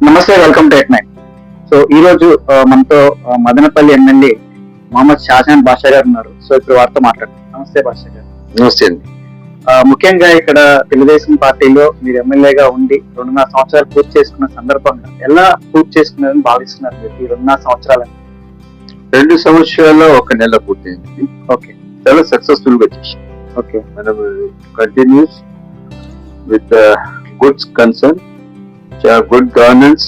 నమస్తే, welcome to at nine. So ఈ రోజు మనతో మదనపల్లి ఎమ్మెల్యే మొహమ్మద్ షాజహాన్ బాషా గారు ఉన్నారు. సో ఇప్పుడు వారితో మాట్లాడుతున్నాం. నమస్తే బాషా గారు. నమస్తే అండి. ముఖ్యంగా ఇక్కడ తెలుగుదేశం పార్టీలో మీరు ఎమ్మెల్యేగా ఉండి 2.5 సంవత్సరాలు పూర్తి చేసుకున్న సందర్భంగా ఎలా పూర్తి చేసుకున్నారని భావిస్తున్నారు మీరు ఈ 2.5 సంవత్సరాలని? 2 సంవత్సరాల్లో 1 నెల పూర్తయింది. ఓకే, చాలా సక్సెస్ఫుల్ గా చేసాం. ఓకే, మనం continues with good concern, good governance,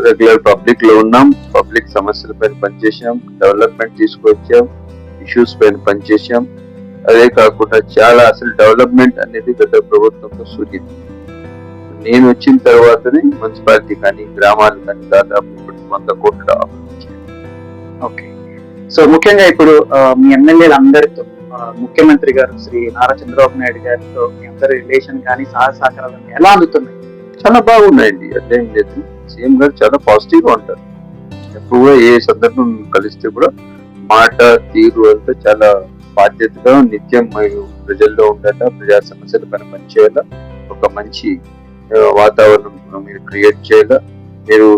regular public లో ఉన్నాం. పబ్లిక్ సమస్యల పైన పనిచేసాం, డెవలప్మెంట్ తీసుకొచ్చాం, ఇష్యూస్ పైన పనిచేసాం. అదే కాకుండా చాలా అసలు డెవలప్మెంట్ అనేది గత ప్రభుత్వంతో సూచింది. నేను వచ్చిన తర్వాతనే మున్సిపాలిటీ కానీ గ్రామాలు కానీ దాదాపు 100 కోట్ల ఓకే. సో ముఖ్యంగా ఇప్పుడు మీ ఎమ్మెల్యేలు అందరితో ముఖ్యమంత్రి గారు శ్రీ నారా చంద్రబాబు నాయుడు గారితో మీ అందరి రిలేషన్ కానీ సహకారాలు ఎలా అందుతున్నాయి? చాలా బాగున్నాయండి. అట్లేం లేదు. సీఎం గారు చాలా పాజిటివ్ గా ఉంటారు. ఎక్కువగా ఏ సందర్భం కలిస్తే కూడా మాట తీరు అంతా చాలా బాధ్యతగా నిత్యం ప్రజల్లో ఉండాలా, ప్రజా సమస్యల పైన పనిచేయాలా, ఒక మంచి వాతావరణం మీరు క్రియేట్ చేయాలా. మీరు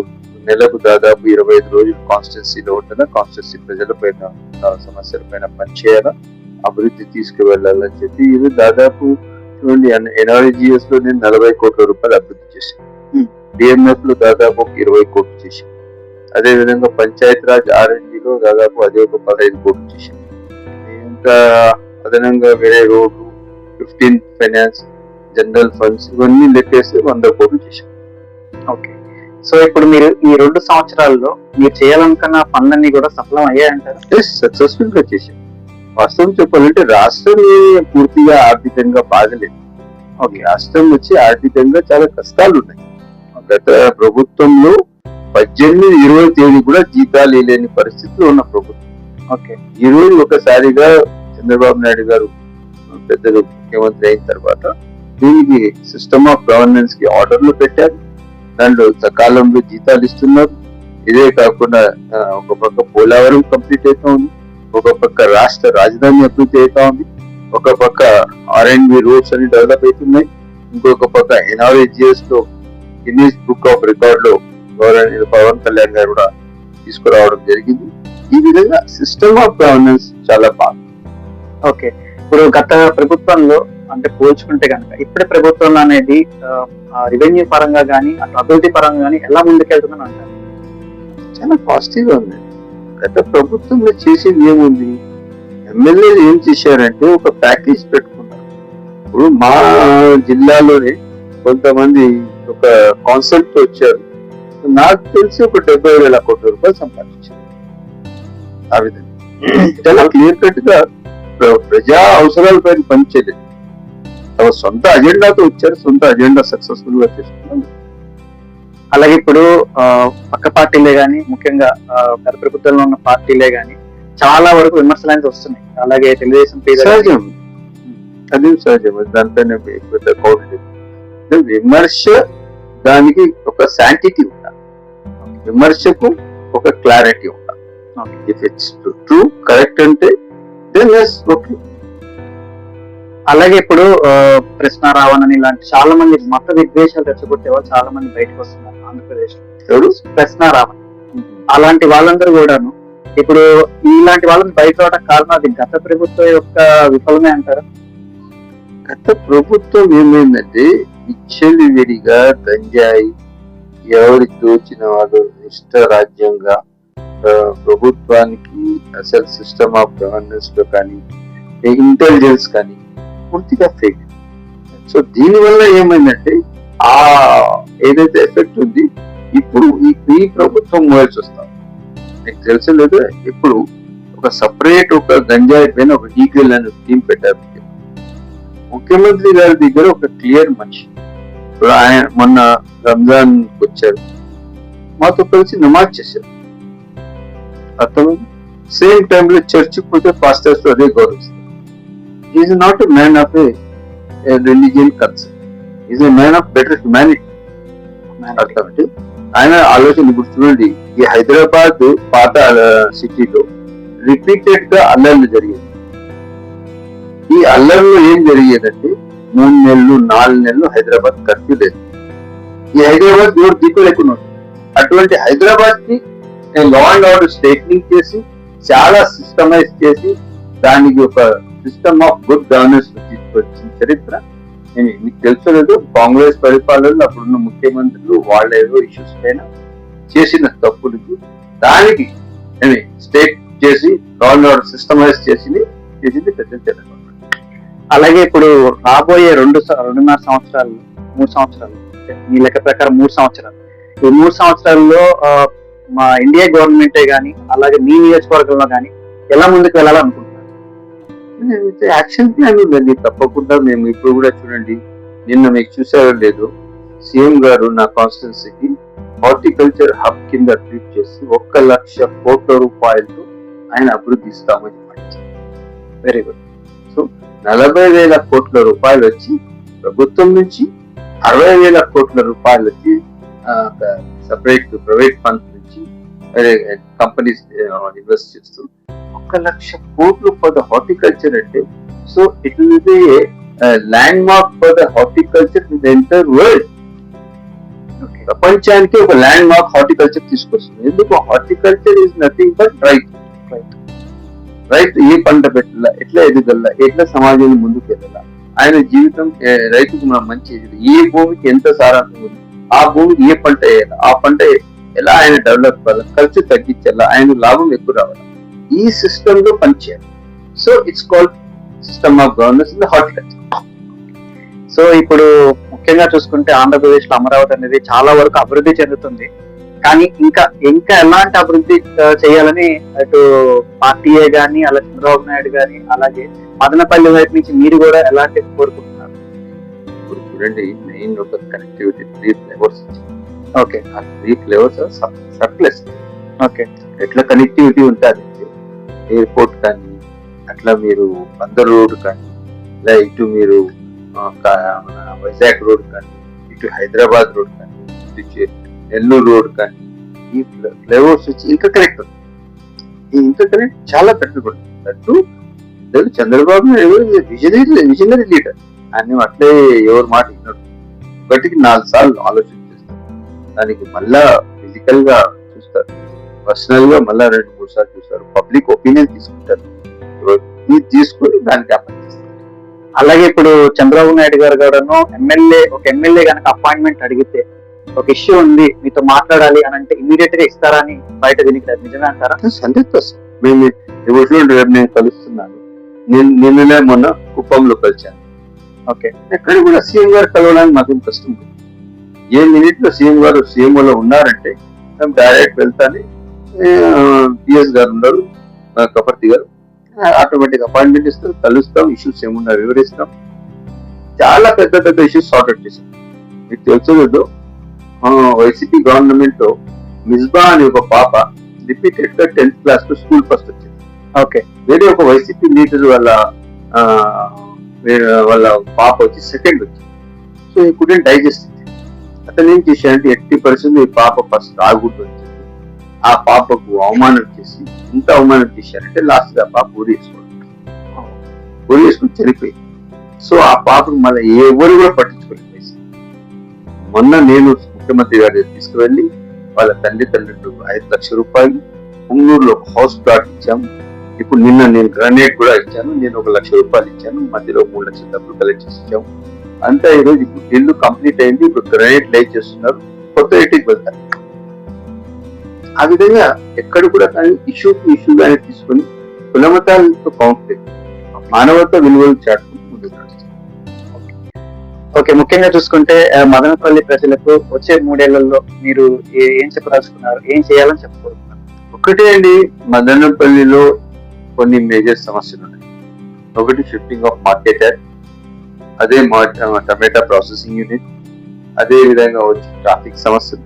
నెలకు దాదాపు 25 రోజులు కాన్స్టిట్యున్సీలో ఉండాలా, కాన్స్టిట్యున్సీ ప్రజల పైన సమస్యల పైన పనిచేయాలా, అభివృద్ధి తీసుకువెళ్ళాలని చెప్పి ఇది దాదాపు చూడండి. ఎన్ఆర్జీఎస్ లో నేను 40 కోట్ల రూపాయలు అభివృద్ధి చేశాను. డిఎంఎఫ్ లో దాదాపు 20 కోట్లు చేశాను. అదే విధంగా పంచాయత్ రాజ్ ఆర్ఎండ్లో దాదాపు అదే ఒక 15 కోట్లు చేశాను. ఇంకా అదనంగా వేరే రోడ్లు, 15 ఫైనాన్స్, జనరల్ ఫండ్స్ ఇవన్నీ లెక్కేస్తే 100 కోట్లు చేశాను. ఓకే. సో ఇప్పుడు మీరు ఈ 2 సంవత్సరాల్లో మీరు చేయాలనుకున్న పనులన్నీ కూడా సఫలం అయ్యాయంటారా? సక్సెస్ఫుల్ గా చేశాను. వాస్తవం చెప్పాలంటే రాష్ట్రం పూర్తిగా ఆర్థికంగా బాగలేదు. ఓకే, రాష్ట్రం వచ్చి ఆర్థికంగా చాలా కష్టాలు ఉన్నాయి. గత ప్రభుత్వంలో 18-20 తేదీ కూడా జీతాలు లేని పరిస్థితిలో ఉన్న ప్రభుత్వం. ఓకే, ఈ రోజు ఒకసారిగా చంద్రబాబు నాయుడు గారు పెద్దలు ముఖ్యమంత్రి అయిన తర్వాత దీనికి సిస్టమ్ ఆఫ్ గవర్నెన్స్ కి ఆర్డర్లు పెట్టారు. దాంట్లో సకాలంలో జీతాలు ఇస్తున్నారు. ఇదే కాకుండా ఒక పక్క పోలవరం కంప్లీట్ అవుతా ఉంది, ఒక పక్క రాష్ట్ర రాజధాని అభివృద్ధి అవుతా ఉంది, ఒక పక్క ఆర్ఎండ్బి రోడ్స్ అని డెవలప్ అవుతున్నాయి, ఇంకొక పక్క ఎన్ఆర్జిఎస్ లో గిన్నీస్ బుక్ ఆఫ్ రికార్డ్ లో గవర్నర్ పవన్ కళ్యాణ్ గారు కూడా తీసుకురావడం జరిగింది. ఈ విధంగా సిస్టమ్ ఆఫ్ గవర్నెన్స్ చాలా బాగుంది. ఓకే. ఇప్పుడు గత ప్రభుత్వంలో అంటే పోల్చుకుంటే కనుక ఇప్పటి ప్రభుత్వంలో అనేది రెవెన్యూ పరంగా కానీ అటు అభివృద్ధి పరంగా కానీ ఎలా ముందుకెళ్తుందని అంటారు? చాలా పాజిటివ్ గా ఉంది. గత ప్రభుత్వంలో చేసేది ఏముంది? ఎమ్మెల్యేలు ఏం చేశారంటే ఒక ప్యాకేజ్ పెట్టుకున్నారు. ఇప్పుడు మా జిల్లాలోనే కొంతమంది ఒక కాన్సెప్ట్ వచ్చారు. నాకు తెలిసి ఒక 70,000 కోట్ల రూపాయలు సంపాదించారు. ఆ విధంగా చాలా క్లియర్ కట్ గా ప్రజా అవసరాల పైన పనిచేయలేదు. తమ సొంత అజెండాతో వచ్చారు, సొంత అజెండా సక్సెస్ఫుల్ గా చేసుకున్నారు. అలాగే ఇప్పుడు పక్క పార్టీలే గాని ముఖ్యంగా గత ప్రభుత్వంలో ఉన్న పార్టీలే గాని చాలా వరకు విమర్శలు అనేది వస్తున్నాయి. అలాగే తెలుగుదేశం సహజం, అది సహజం. దానిపైన విమర్శ దానికి ఒక శాంటిటీ ఉండాలి, విమర్శకు ఒక క్లారిటీ ఉండాలి. ఇఫ్ ఇట్స్ ట్రూ కరెక్ట్ అంటే దెన్ yes, ఓకే. అలాగే ఇప్పుడు ప్రశ్న రావణ్ అని ఇలాంటి చాలా మంది మత విద్వేషాలు రెచ్చగొట్టే వాళ్ళు చాలా మంది బయటకు వస్తున్నారు ఆంధ్రప్రదేశ్ లో. ఎవరు? ప్రశ్న రావణ్ అలాంటి వాళ్ళందరూ కూడాను ఇప్పుడు ఇలాంటి వాళ్ళని బయట రావడానికి కారణం అది గత ప్రభుత్వం యొక్క విఫలమే అంటారా? గత ప్రభుత్వం ఏమైందంటే విచ్చలవిడిగా గంజాయి ఎవరి తోచిన వాళ్ళు ఇష్టరాజ్యంగా ప్రభుత్వానికి అసలు సిస్టమ్ ఆఫ్ గవర్నెన్స్ లో కానీ ఇంటెలిజెన్స్ కానీ పూర్తిగా ఫెయిల్. సో దీనివల్ల ఏమైందంటే ఆ ఏదైతే ఎఫెక్ట్ ఉంది ఇప్పుడు ఈ ప్రభుత్వం మోయాల్సి వస్తాం. మీకు తెలిసలేదు, ఇప్పుడు ఒక సపరేట్ ఒక గంజాయి పైన ఒక ఈగల్ అనే టీం పెట్టారు. ముఖ్యమంత్రి గారి దగ్గర ఒక క్లియర్ మనిషి. ఇప్పుడు ఆయన మొన్న రంజాన్ వచ్చారు, మాతో కలిసి నమాజ్ చేశారు. అతను సేమ్ టైంలో చర్చికి పోతే పాస్టర్స్ అదే గౌరవిస్తారు. Is not a man of A religion concern, is a man of better humanity. కాబట్టి ఆయన ఆలోచన ఇప్పుడు చూడండి, ఈ హైదరాబాద్ పాత సిటీలో రిపీటెడ్ గా అల్లర్లు జరిగేది. ఈ అల్లర్లో ఏం జరిగేదంటే 3 నెలలు 4 నెలలు హైదరాబాద్ కర్ఫ్యూ లేదు. ఈ హైదరాబాద్ ఎవరు దిక్కు లేకుండా అటువంటి హైదరాబాద్ కి లా అండ్ ఆర్డర్ స్ట్రైట్నింగ్ చేసి చాలా సిస్టమైజ్ చేసి దానికి ఒక సిస్టమ్ ఆఫ్ గుడ్ గవర్నెన్స్ తీసుకొచ్చిన చరిత్ర మీకు తెలుసలేదు. కాంగ్రెస్ పరిపాలనలో అప్పుడున్న ముఖ్యమంత్రులు వాళ్ళ ఏదో ఇష్యూస్ పైన చేసిన తప్పులకి దానికి స్టేట్ చేసి లా అండ్ ఆర్డర్ సిస్టమైజ్ చేసింది పెద్ద చంద్రబాబు. అలాగే ఇప్పుడు రాబోయే 2.5 సంవత్సరాలు 3 సంవత్సరాలు మీ లెక్క ప్రకారం 3 సంవత్సరాలు, ఈ 3 సంవత్సరాల్లో మా ఇండియా గవర్నమెంటే గానీ అలాగే మీ నియోజకవర్గంలో గానీ ఎలా ముందుకు వెళ్ళాలనుకుంటున్నారు? యాక్షన్ ప్లాన్ ఉందండి తప్పకుండా. మేము ఇప్పుడు కూడా చూడండి, నిన్న మీకు చూసారో లేదు, సీఎం గారు నా కాన్స్టిట్యున్సీకి హార్టికల్చర్ హబ్ కింద ట్రీట్ చేసి 1 లక్ష కోట్ల రూపాయలతో ఆయన అభివృద్ధి ఇస్తామని చెప్పారు. Very good. సో 40,000 కోట్ల రూపాయలు వచ్చి ప్రభుత్వం నుంచి 60,000 కోట్ల రూపాయలు వచ్చి సపరేట్ ప్రైవేట్ ఫండ్స్ నుంచి కంపెనీస్ ఇన్వెస్ట్ చేస్తూ 1 లక్ష కోట్లు ఫర్ ద హార్టికల్చర్ అంటే so it will be land mark for the horticulture in the entire world. ప్రపంచానికి ఒక ల్యాండ్ మార్క్ హార్టికల్చర్ తీసుకొస్తుంది. ఎందుకు? హార్టికల్చర్ ఈజ్ నథింగ్ బట్ రైతు ఏ పంట పెట్టాలా, ఎట్లా ఎదగల, ఎట్లా సమాజాన్ని ముందుకు వెళ్ళాలా, ఆయన జీవితం రైతుకు మంచి ఏ భూమికి ఎంత సారాంశం ఉంది, ఆ భూమికి ఏ పంట వేయాలి, ఆ పంట ఎలా ఆయన డెవలప్ కావాలి, ఖర్చు తగ్గించాలా, ఆయన లాభం ఎక్కువ రావాలి, ఈ సిస్టమ్ లో పనిచేయాలి. So it's called system of governance in the horticulture. So ఇప్పుడు ముఖ్యంగా చూసుకుంటే ఆంధ్రప్రదేశ్ లో అమరావతి అనేది చాలా వరకు అభివృద్ధి చెందుతుంది. కానీ ఇంకా ఎలాంటి అభివృద్ధి చేయాలని అటు పార్టీయే గానీ అలాగే చంద్రబాబు నాయుడు గానీ అలాగే మదనపల్లి వైపు నుంచి మీరు కూడా ఎలాంటి కోరుకుంటున్నారు? ఇప్పుడు చూడండి, మెయిన్ ఒక కనెక్టివిటీ 3 ఫ్లేవర్స్. ఓకే, ఆ 3 ఫ్లేవర్స్ సర్ప్లస్. ఓకే, ఎట్లా కనెక్టివిటీ ఉంటుంది, ఎయిర్పోర్ట్ కానీ, అట్లా మీరు బందర్ రోడ్ కానీ, ఇలా ఇటు మీరు మన వైజాగ్ రోడ్ కానీ, ఇటు హైదరాబాద్ రోడ్ కానీ, ఇటు నెల్లూరు రోడ్ కానీ, ఈ ఫ్లేవర్స్ వచ్చి ఇంటర్ కనెక్ట్. ఈ ఇంటర్ కనెక్ట్ చాలా పెద్దది. Chandrababu Naidu visionary leader. ఆయన అట్లే ఎవరు మాట విన్నాడు, 1కి 4 సార్లు ఆలోచన చేస్తారు, దానికి మళ్ళా ఫిజికల్ గా చూస్తారు, పర్సనల్ గా మళ్ళా 2-3 సార్లు చూస్తారు, పబ్లిక్ ఒపీనియన్ తీసుకుంటారు, తీసుకొని దానికి అప్లై చేస్తారు. అలాగే ఇప్పుడు చంద్రబాబు నాయుడు గారు కూడాను ఒక ఎమ్మెల్యే కనుక అపాయింట్మెంట్ అడిగితే ఒక ఇష్యూ ఉంది మీతో మాట్లాడాలి అని అంటే ఇమీడియట్ గా ఇస్తారా అని బయట దీనికి నిజమే అంటారా? 100%. మేము నేను కలుస్తున్నాను, నిన్ననే మొన్న కుప్పంలో కలిశాను. ఓకే, ఎక్కడ కూడా సీఎం గారు కలవడానికి మాకేం కష్టం లేదు. ఏ మినిట్ లో సీఎం గారు సీఎంఓలో ఉన్నారంటే మేము డైరెక్ట్ వెళ్తానే పిఎస్ గారు ఉన్నారు, కపర్తి గారు, ఆటోమేటిక్ అపాయింట్మెంట్ ఇస్తాం, కలుస్తాం, ఇష్యూస్ ఏమున్నా వివరిస్తాం. చాలా పెద్ద ఇష్యూస్ సార్ట్ అవుట్ చేశాం. మీకు తెలుసు, వైసీపీ గవర్నమెంట్ లో మిస్బా అనే ఒక పాప రిపీటెడ్ గా 10th క్లాస్ లో స్కూల్ ఫస్ట్ వచ్చింది. ఓకే, వేరే ఒక వైసీపీ లీడర్ వాళ్ళ పాప వచ్చి సెకండ్ వచ్చింది. సో ఈ కుడెంట్ డైజెస్ట్. అతను ఏం చేశాడంటే 80% ఈ పాప ఫస్ట్ రాకూడదు అని చెప్పి ఆ పాపకు అవమానం చేసి, ఎంత అవమానం చేశారంటే లాస్ట్ గా పాప ఊరి వేసుకుని చనిపోయింది. సో ఆ పాపకు మళ్ళీ ఎవరు కూడా పట్టించుకోలేదు. మొన్న నేను ముఖ్యమంత్రి గారి తీసుకువెళ్ళి వాళ్ళ తండ్రులకు 5 లక్షల రూపాయలు పుంగూరులో హౌస్ ప్లాట్ ఇచ్చాము. ఇప్పుడు నిన్న నేను గ్రానైట్ కూడా ఇచ్చాను, నేను 1 లక్ష రూపాయలు ఇచ్చాను, మధ్యలో 3 లక్షల డబ్బులు కలెక్ట్ చేసి ఇచ్చాము. అంతా ఈరోజు ఇల్లు కంప్లీట్ అయింది. ఇప్పుడు గ్రానైట్ లై చేస్తున్నారు, కొత్త ఇంటికి వెళ్తారు. ఆ విధంగా ఎక్కడ కూడా కానీ ఇష్యూగానే తీసుకుని కులమతాలతో కాన్ఫ్లిక్ట్, మానవత్వ విలువలు చాటుకుంటూ ముందుకు నడుస్తారు. ఓకే, ముఖ్యంగా చూసుకుంటే మదనపల్లి ప్రజలకు వచ్చే 3 ఏళ్లలో మీరు ఏం చెప్పదలుచుకున్నారు, ఏం చేయాలని చెప్పుకుంటున్నారు? ఒకటే అండి, మదనపల్లిలో కొన్ని మేజర్ సమస్యలు ఉన్నాయి. ఒకటి షిఫ్టింగ్ ఆఫ్ మార్కెట్ యార్డ్, అదే టమాటా ప్రాసెసింగ్ యూనిట్, అదే విధంగా వచ్చి ట్రాఫిక్ సమస్యలు,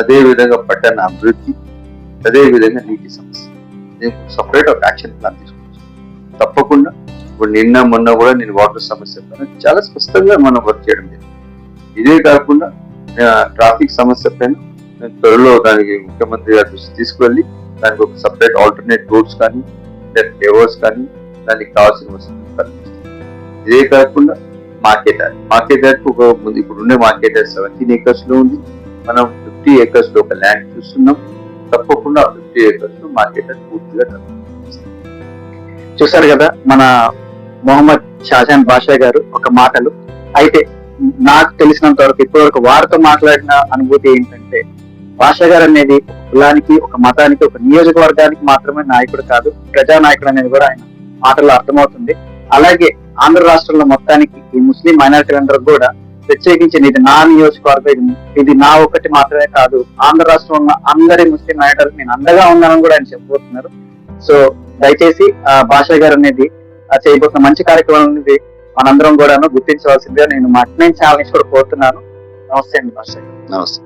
అదే విధంగా పట్టణ అభివృద్ధి, అదే విధంగా నీటి సమస్య. నేను సపరేట్ ఒక యాక్షన్ ప్లాన్ తీసుకొచ్చాను. తప్పకుండా ఇప్పుడు నిన్న మొన్న కూడా నేను వాటర్ సమస్య పైన చాలా స్పష్టంగా మనం వర్క్ చేయడం జరిగింది. ఇదే కాకుండా ట్రాఫిక్ సమస్య పైన త్వరలో దానికి ముఖ్యమంత్రి గారి దృష్టి తీసుకువెళ్ళి దానికి ఒక సపరేట్ ఆల్టర్నేట్ రోడ్స్ కానీ ఫ్లేవర్స్ కానీ దానికి కావాల్సిన వసతులు కల్పిస్తాం. ఇదే కాకుండా మార్కెట్ యార్డ్ ఒక ముందు ఇప్పుడు ఉండే మార్కెట్ యార్డ్ 17 acres లో ఉంది. మనం 50 acres లో ఒక ల్యాండ్ చూస్తున్నాం. తప్పకుండా 50 acres లో మార్కెట్ పూర్తిగా చూసారు కదా మన మొహమ్మద్ షాజాన్ బాషా గారు ఒక మాటలు. అయితే నాకు తెలిసినంత వరకు ఇప్పటివరకు వారితో మాట్లాడిన అనుభూతి ఏంటంటే, బాషా గారు అనేది ఒక కులానికి, ఒక మతానికి, ఒక నియోజకవర్గానికి మాత్రమే నాయకుడు కాదు, ప్రజానాయకుడు అనేది కూడా ఆయన మాటల్లో అర్థమవుతుంది. అలాగే ఆంధ్ర రాష్ట్రంలో మొత్తానికి ఈ ముస్లిం మైనారిటీలందరూ కూడా ప్రత్యేకించి ఇది నా నియోజకవర్గం, ఇది నా ఒకటి మాత్రమే కాదు, ఆంధ్ర రాష్ట్రంలో ఉన్న అందరి ముస్లిం మైనారిటీలకు నేను అండగా ఉన్నానని కూడా ఆయన చెప్పబోతున్నారు. సో దయచేసి బాషా గారు అనేది చేయబోతున్న మంచి కార్యక్రమం అనేది మనందరం కూడా గుర్తించవలసిందిగా నేను మా ఛానల్ నుంచి కూడా కోరుతున్నాను. నమస్తే అండి బాషా గారు. నమస్తే.